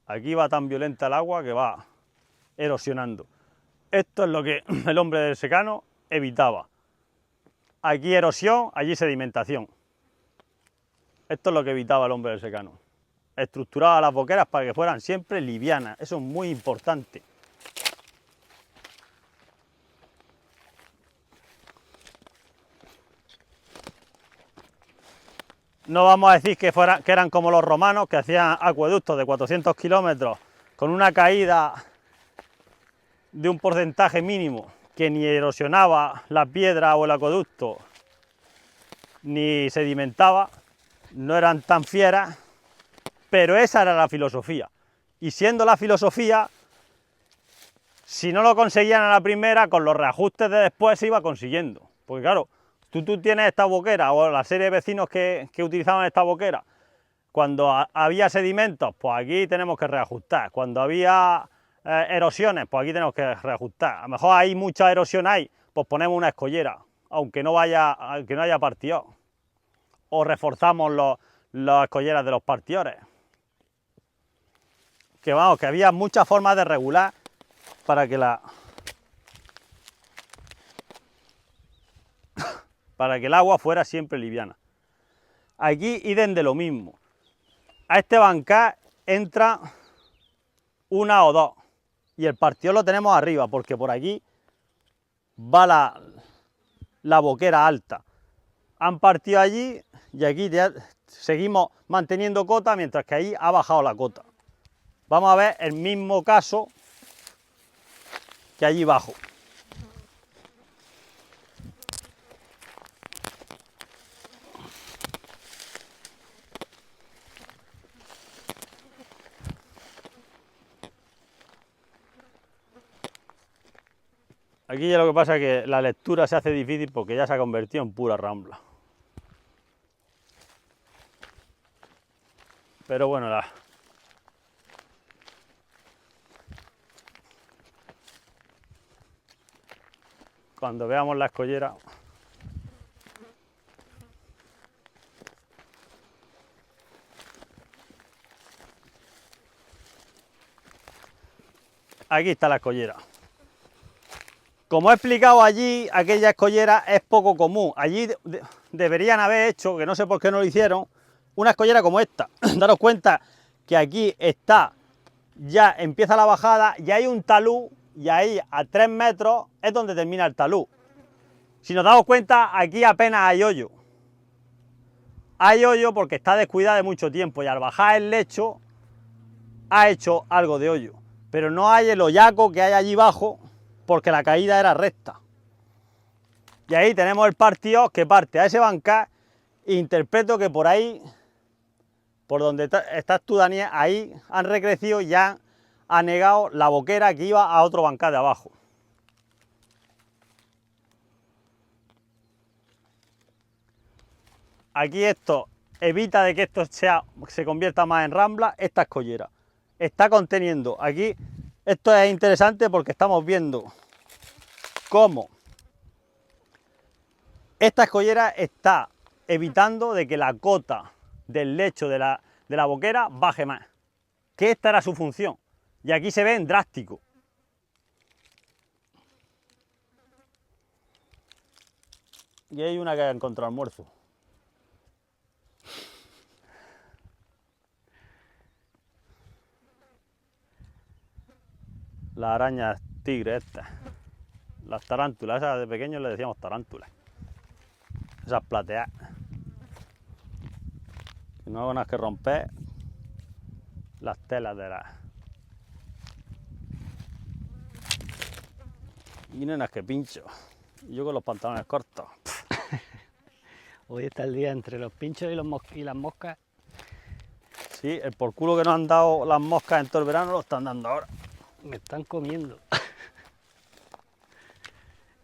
Aquí va tan violenta el agua que va erosionando. Esto es lo que el hombre del secano evitaba. Aquí erosión, allí sedimentación. Esto es lo que evitaba el hombre del secano. Estructuraba las boqueras para que fueran siempre livianas. Eso es muy importante. No vamos a decir que eran como los romanos, que hacían acueductos de 400 kilómetros con una caída de un porcentaje mínimo que ni erosionaba la piedra o el acueducto ni sedimentaba. No eran tan fieras, pero esa era la filosofía. Y siendo la filosofía, si no lo conseguían a la primera, con los reajustes de después se iba consiguiendo. Porque claro, tú tienes esta boquera o la serie de vecinos que utilizaban esta boquera. Cuando había sedimentos, pues aquí tenemos que reajustar. Cuando había erosiones, pues aquí tenemos que reajustar. A lo mejor hay mucha erosión ahí, pues ponemos una escollera, aunque no haya partido. O reforzamos las escolleras de los partidores. Que vamos, que había muchas formas de regular para que el agua fuera siempre liviana. Aquí idem de lo mismo. A este bancal entra una o dos y el partidor lo tenemos arriba porque por aquí va la boquera alta. Han partido allí y aquí ya seguimos manteniendo cota mientras que ahí ha bajado la cota. Vamos a ver el mismo caso que allí abajo. Aquí ya lo que pasa es que la lectura se hace difícil porque ya se ha convertido en pura rambla. Pero bueno, cuando veamos la escollera. Aquí está la escollera. Como he explicado allí, aquella escollera es poco común. Allí deberían haber hecho, que no sé por qué no lo hicieron, una escollera como esta. Daros cuenta que aquí está, ya empieza la bajada y hay un talud, y ahí a 3 metros es donde termina el talud. Si nos damos cuenta, aquí apenas hay hoyo. Hay hoyo porque está descuidada de mucho tiempo y al bajar el lecho ha hecho algo de hoyo. Pero no hay el hoyaco que hay allí abajo porque la caída era recta. Y ahí tenemos el partido que parte a ese bancal e interpreto que por ahí, por donde estás tú, Daniel, ahí han recrecido y ya han negado la boquera que iba a otro bancal de abajo. Aquí esto evita de que esto se convierta más en rambla, esta escollera. Está conteniendo aquí, esto es interesante porque estamos viendo cómo esta escollera está evitando de que la cota del lecho de la boquera baje más, que esta era su función, y aquí se ve en drástico. Y hay una que ha encontrado almuerzo. Las arañas tigre estas, las tarántulas, esas de pequeños le decíamos tarántulas, esas plateadas. Si no hago nada que romper las telas de las... Y no hay nada que pincho, y yo con los pantalones cortos. Hoy está el día entre los pinchos y las moscas. Sí, el por culo que nos han dado las moscas en todo el verano lo están dando ahora. Me están comiendo.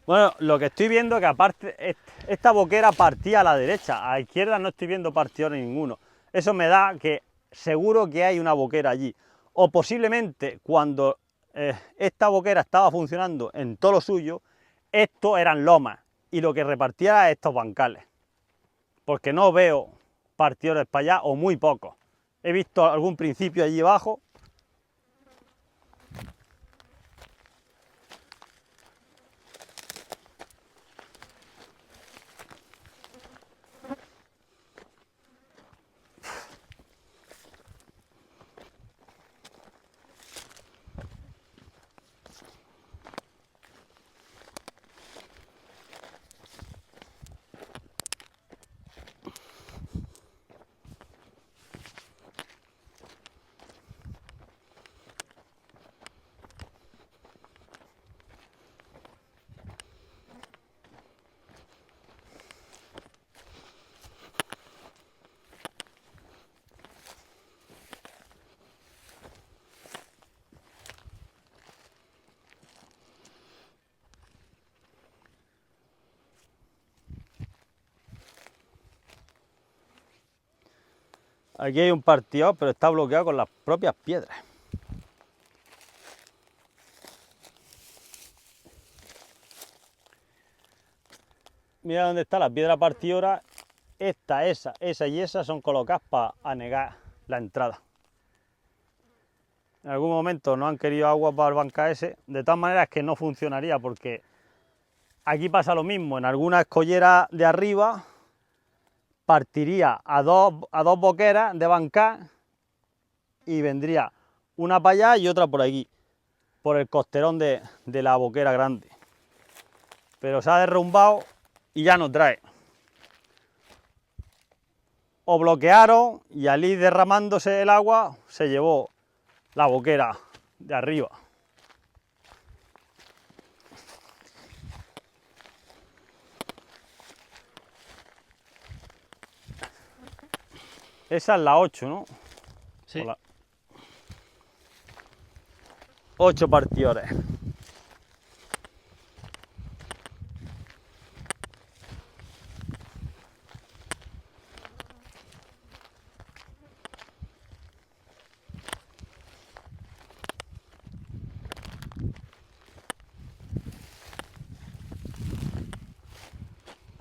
Bueno, lo que estoy viendo es que aparte esta boquera partía a la derecha, a la izquierda no estoy viendo partidores ninguno. Eso me da que seguro que hay una boquera allí. O posiblemente cuando esta boquera estaba funcionando en todo lo suyo, esto eran lomas y lo que repartía era estos bancales. Porque no veo partidores para allá o muy pocos. He visto algún principio allí abajo. Aquí hay un partidor, pero está bloqueado con las propias piedras. Mira dónde está la piedra partidora. Esta, esa y esa son colocadas para anegar la entrada. En algún momento no han querido agua para el banca ese. De todas maneras que no funcionaría porque aquí pasa lo mismo. En alguna escollera de arriba partiría a dos boqueras de banca y vendría una para allá y otra por aquí, por el costerón de la boquera grande. Pero se ha derrumbado y ya no trae. O bloquearon y al ir derramándose el agua se llevó la boquera de arriba. Esa es la 8, ¿no? Sí. 8 partidores.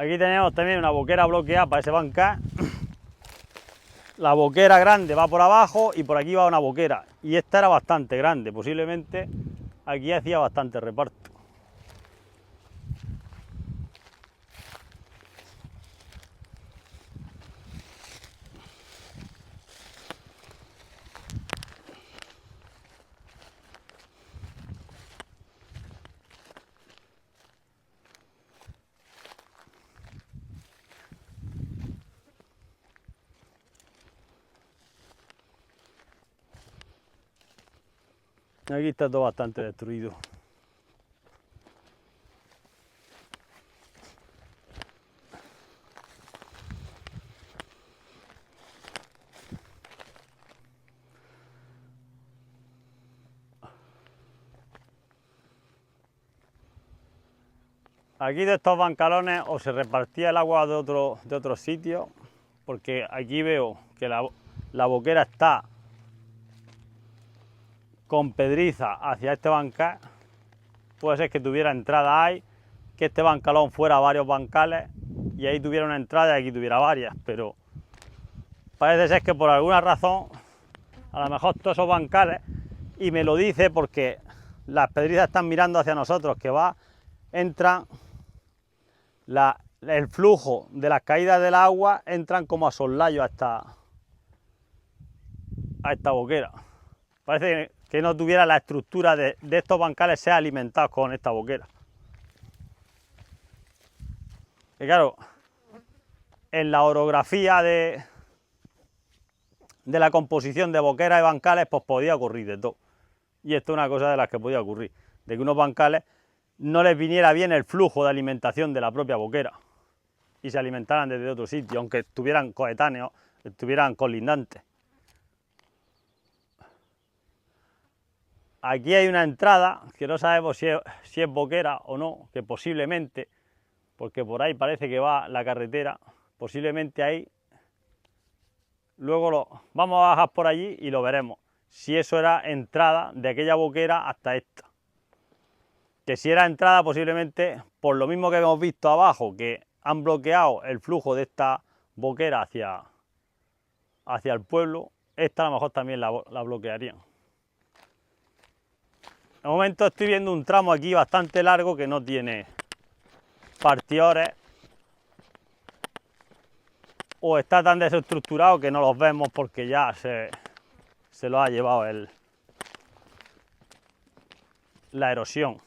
Aquí tenemos también una boquera bloqueada para ese bancal. La boquera grande va por abajo y por aquí va una boquera. Y esta era bastante grande, posiblemente aquí hacía bastante reparto. Aquí está todo bastante destruido. Aquí de estos bancalones o se repartía el agua de otros sitios, porque aquí veo que la boquera está con pedriza hacia este bancal. Puede ser que tuviera entrada ahí, que este bancalón fuera varios bancales y ahí tuviera una entrada y aquí tuviera varias, pero parece ser que por alguna razón, a lo mejor todos esos bancales, y me lo dice porque las pedrizas están mirando hacia nosotros, que entran, el flujo de las caídas del agua entran como a soslayo a esta boquera. Parece que no tuviera la estructura de estos bancales ser alimentados con esta boquera. Y claro, en la orografía de la composición de boqueras y bancales, pues podía ocurrir de todo. Y esto es una cosa de las que podía ocurrir, de que unos bancales no les viniera bien el flujo de alimentación de la propia boquera y se alimentaran desde otro sitio, aunque estuvieran coetáneos, estuvieran colindantes. Aquí hay una entrada que no sabemos si es boquera o no, que posiblemente, porque por ahí parece que va la carretera, posiblemente ahí. Luego vamos a bajar por allí y lo veremos, si eso era entrada de aquella boquera hasta esta. Que si era entrada, posiblemente, por lo mismo que hemos visto abajo, que han bloqueado el flujo de esta boquera hacia el pueblo, esta a lo mejor también la bloquearían. De momento estoy viendo un tramo aquí bastante largo que no tiene partidores o está tan desestructurado que no los vemos porque ya se lo ha llevado la erosión.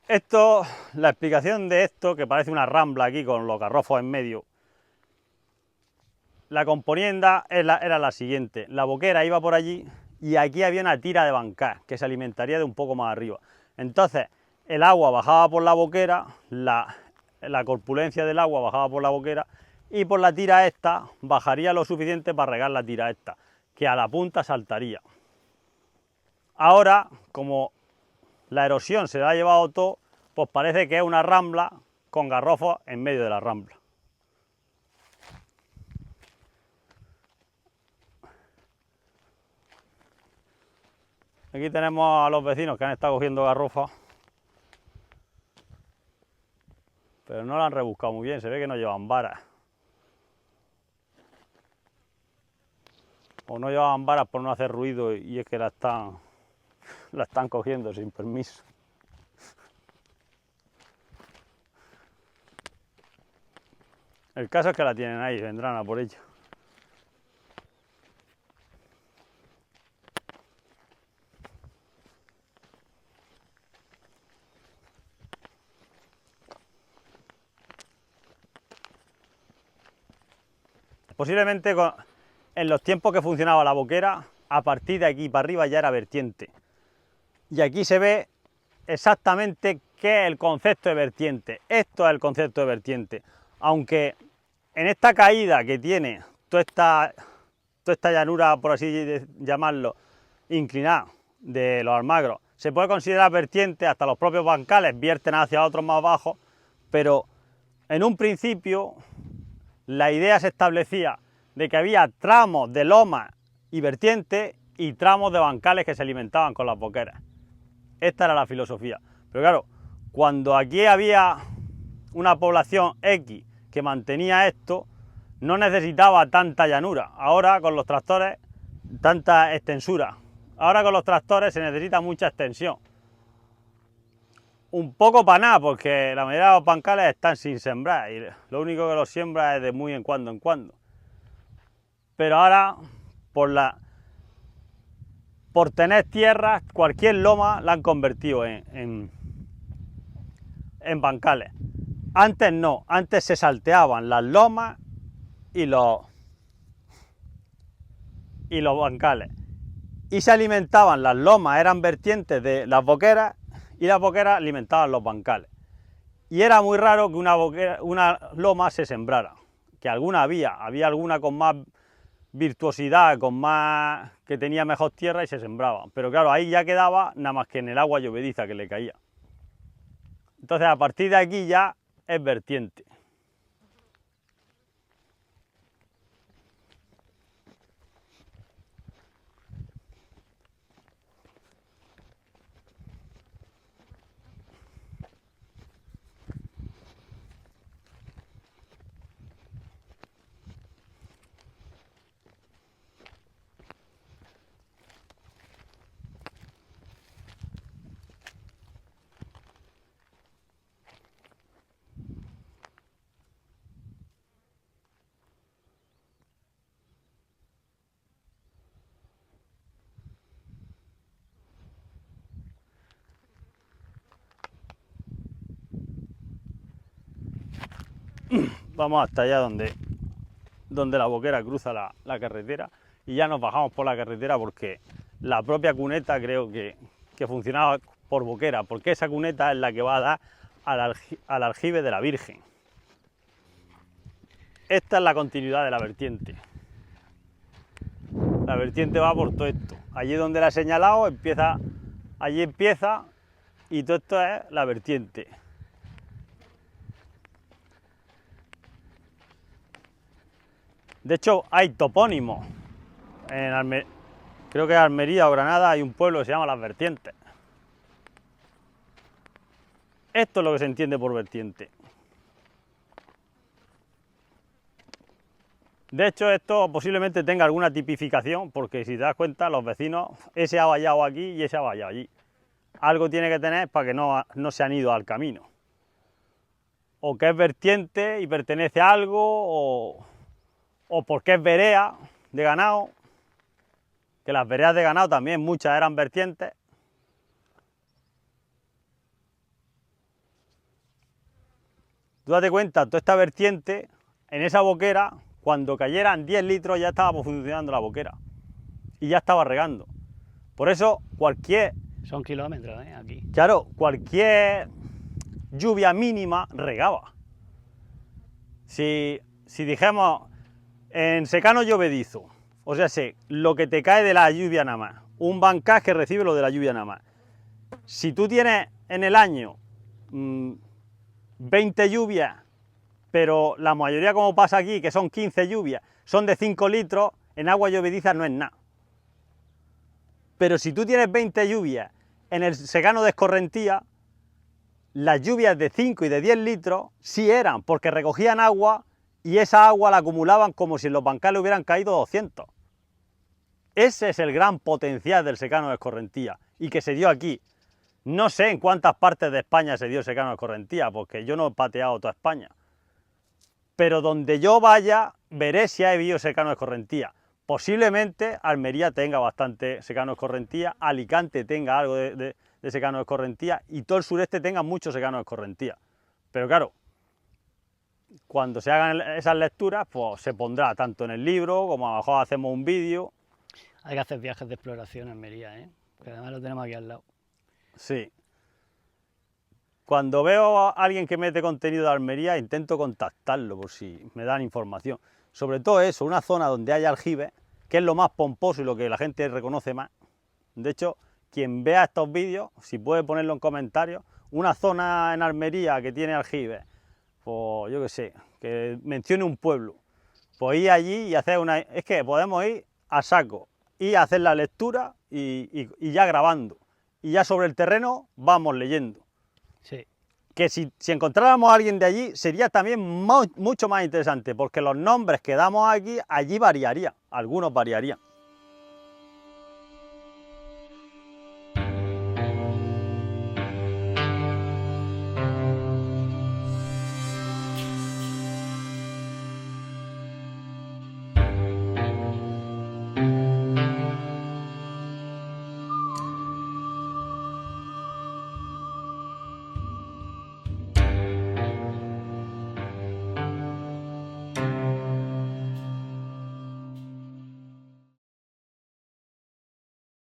Esto, la explicación de esto, que parece una rambla aquí con los garrofos en medio, la componienda era la siguiente: la boquera iba por allí y aquí había una tira de bancal que se alimentaría de un poco más arriba. Entonces el agua bajaba por la boquera, la corpulencia del agua bajaba por la boquera y por la tira esta bajaría lo suficiente para regar la tira esta, que a la punta saltaría. Ahora, como la erosión se la ha llevado todo, pues parece que es una rambla con garrofos en medio de la rambla. Aquí tenemos a los vecinos que han estado cogiendo garrofas, pero no la han rebuscado muy bien, se ve que no llevan varas. O no llevaban varas por no hacer ruido y es que la están cogiendo sin permiso. El caso es que la tienen ahí, vendrán a por ella. posiblemente en los tiempos que funcionaba la boquera, a partir de aquí para arriba ya era vertiente. Y aquí se ve exactamente qué es el concepto de vertiente. Esto es el concepto de vertiente. Aunque en esta caída que tiene toda esta llanura, por así llamarlo, inclinada de los Almagros, se puede considerar vertiente, hasta los propios bancales vierten hacia otros más bajos, pero en un principio la idea se establecía de que había tramos de loma y vertiente y tramos de bancales que se alimentaban con las boqueras. Esta era la filosofía. Pero claro, cuando aquí había una población X que mantenía esto, no necesitaba tanta llanura. Ahora con los tractores, tanta extensura. Ahora con los tractores se necesita mucha extensión. Un poco para nada, porque la mayoría de los bancales están sin sembrar y lo único que los siembra es de muy en cuando en cuando. Pero ahora, por tener tierras, cualquier loma la han convertido en bancales. Antes no, antes se salteaban las lomas y los bancales. Y se alimentaban, las lomas eran vertientes de las boqueras y las boqueras alimentaban los bancales. Y era muy raro que una loma se sembrara, que alguna había alguna con más virtuosidad, que tenía mejor tierra y se sembraba. Pero claro, ahí ya quedaba nada más que en el agua llovediza que le caía. Entonces a partir de aquí ya es vertiente. Vamos hasta allá donde la boquera cruza la carretera y ya nos bajamos por la carretera porque la propia cuneta creo que funcionaba por boquera, porque esa cuneta es la que va a dar al aljibe de la Virgen. Esta es la continuidad de la vertiente. La vertiente va por todo esto. Allí donde la he señalado allí empieza y todo esto es la vertiente. De hecho, hay topónimos. Creo que en Almería o Granada hay un pueblo que se llama Las Vertientes. Esto es lo que se entiende por vertiente. De hecho, esto posiblemente tenga alguna tipificación, porque si te das cuenta, los vecinos, ese ha vallado aquí y ese ha vallado allí. Algo tiene que tener para que no se han ido al camino. O que es vertiente y pertenece a algo, o porque es verea de ganado, que las veredas de ganado también muchas eran vertientes. Tú date cuenta, toda esta vertiente, en esa boquera, cuando cayeran 10 litros ya estaba funcionando la boquera y ya estaba regando. Por eso Son kilómetros, aquí. Claro, cualquier lluvia mínima regaba. Si dijéramos en secano llovedizo, o sea, lo que te cae de la lluvia nada más, un bancal que recibe lo de la lluvia nada más. Si tú tienes en el año 20 lluvias, pero la mayoría, como pasa aquí, que son 15 lluvias, son de 5 litros, en agua llovediza no es nada. Pero si tú tienes 20 lluvias en el secano de Escorrentía, las lluvias de 5 y de 10 litros sí eran, porque recogían agua y esa agua la acumulaban como si en los bancales hubieran caído 200. Ese es el gran potencial del secano de Escorrentía y que se dio aquí. No sé en cuántas partes de España se dio el secano de Escorrentía, porque yo no he pateado toda España. Pero donde yo vaya, veré si hay biosecano de Escorrentía. Posiblemente Almería tenga bastante secano de Escorrentía, Alicante tenga algo de secano de Escorrentía y todo el sureste tenga mucho secano de Escorrentía. Pero claro, cuando se hagan esas lecturas, pues se pondrá tanto en el libro como a lo mejor hacemos un vídeo. Hay que hacer viajes de exploración a Almería, ¿eh? Que además lo tenemos aquí al lado. Sí. Cuando veo a alguien que mete contenido de Almería, intento contactarlo por si me dan información. Sobre todo eso, una zona donde haya aljibes, que es lo más pomposo y lo que la gente reconoce más. De hecho, quien vea estos vídeos, si puede ponerlo en comentarios, una zona en Almería que tiene aljibes, pues yo qué sé, que mencione un pueblo, pues ir allí y hacer una... Es que podemos ir a saco y hacer la lectura y ya grabando. Y ya sobre el terreno vamos leyendo. Sí. Que si encontráramos a alguien de allí sería también mucho más interesante, porque los nombres que damos aquí, allí variarían, algunos variarían.